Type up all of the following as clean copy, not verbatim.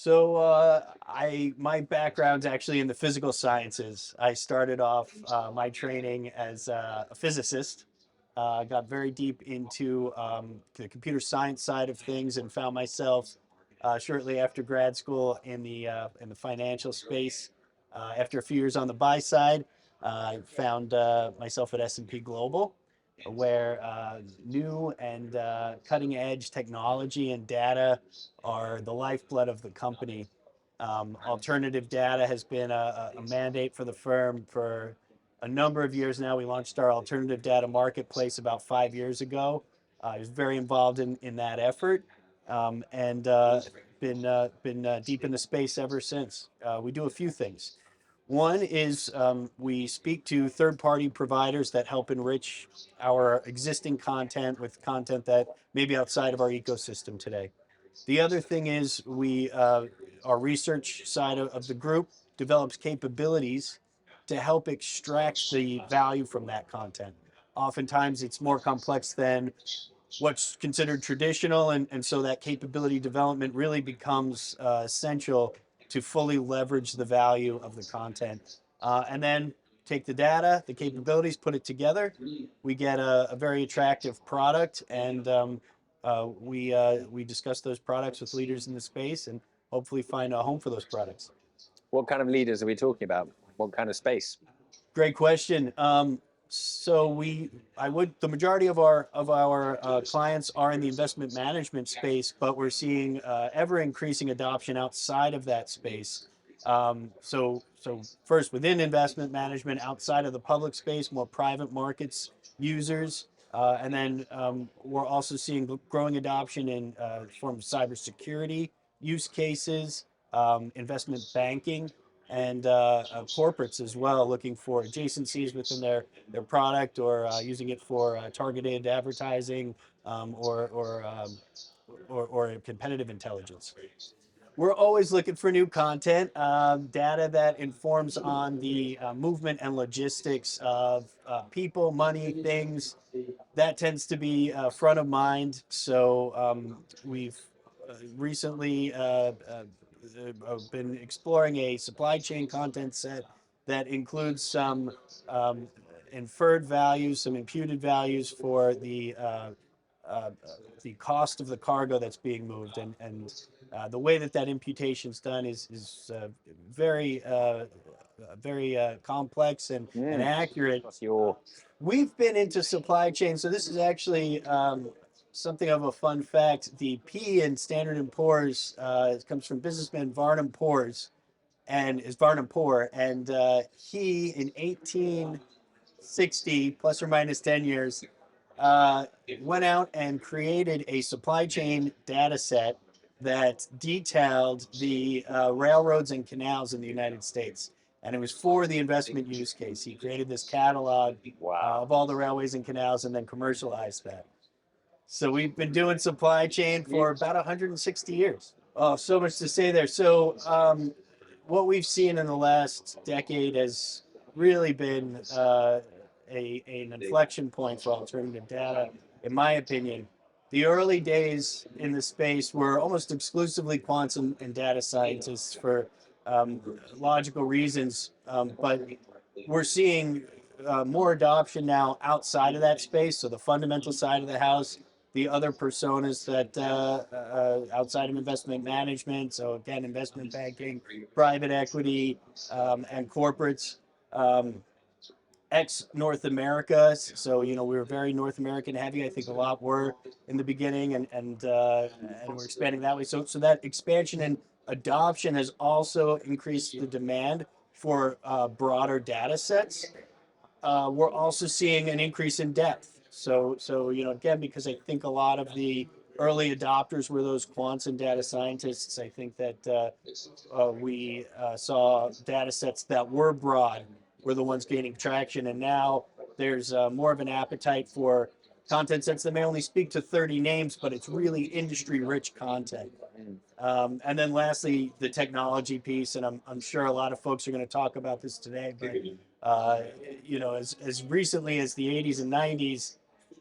My background's actually in the physical sciences. I started off my training as a physicist. Got very deep into the computer science side of things, and found myself shortly after grad school in the financial space. After a few years on the buy side, I found myself at S&P Global, where new and cutting edge technology and data are the lifeblood of the company. Alternative data has been a mandate for the firm for a number of years now. We launched our alternative data marketplace about 5 years ago. I was very involved in that effort, and been deep in the space ever since. We do a few things. One is we speak to third-party providers that help enrich our existing content with content that may be outside of our ecosystem today. The other thing is our research side of the group develops capabilities to help extract the value from that content. Oftentimes it's more complex than what's considered traditional, and so that capability development really becomes essential to fully leverage the value of the content. And then take the data, the capabilities, put it together. We get a very attractive product, and we discuss those products with leaders in the space and hopefully find a home for those products. What kind of leaders are we talking about? What kind of space? Great question. The majority of our clients are in the investment management space, but we're seeing ever increasing adoption outside of that space. So first within investment management, outside of the public space, more private markets users, and then we're also seeing growing adoption in form of cybersecurity use cases, investment banking, and corporates as well, looking for adjacencies within their product, or using it for targeted advertising, or competitive intelligence. We're always looking for new content, data that informs on the movement and logistics of people, money, things. That tends to be front of mind. So we've recently been exploring a supply chain content set that includes some inferred values, some imputed values for the cost of the cargo that's being moved, and the way that imputation is done is very complex and accurate. What's your... We've been into supply chain, so this is actually something of a fun fact. The P in Standard & Poor's comes from businessman Varnum Poor's, and is Varnum Poor, and he in 1860, plus or minus 10 years, went out and created a supply chain data set that detailed the railroads and canals in the United States. And it was for the investment use case. He created this catalog of all the railways and canals, and then commercialized that. So we've been doing supply chain for about 160 years. Oh, so much to say there. So what we've seen in the last decade has really been an inflection point for alternative data, in my opinion. The early days in the space were almost exclusively quants and data scientists for logical reasons, but we're seeing more adoption now outside of that space. So the fundamental side of the house, the other personas that outside of investment management, so again, investment banking, private equity, and corporates. Ex-North America, so we were very North American heavy. I think a lot were in the beginning, and we're expanding that way. So that expansion and adoption has also increased the demand for broader data sets. We're also seeing an increase in depth. So again, because I think a lot of the early adopters were those quants and data scientists, I think that we saw data sets that were broad were the ones gaining traction, and now there's more of an appetite for content sets that may only speak to 30 names, but it's really industry-rich content. And then lastly, the technology piece, and I'm sure a lot of folks are going to talk about this today, but as recently as the 80s and 90s,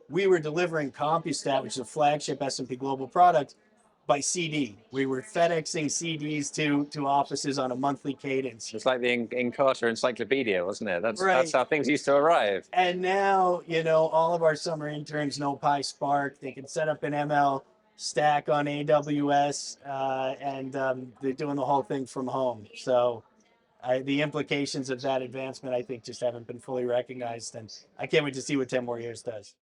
we were delivering CompuStat, which is a flagship S&P Global product, by CD. We were FedExing CDs to offices on a monthly cadence. It's like the Encarta encyclopedia, wasn't it? That's Right. how things used to arrive. And now, all of our summer interns know PySpark. They can set up an ML stack on AWS, and they're doing the whole thing from home. So the implications of that advancement, I think, just haven't been fully recognized. And I can't wait to see what 10 more years does.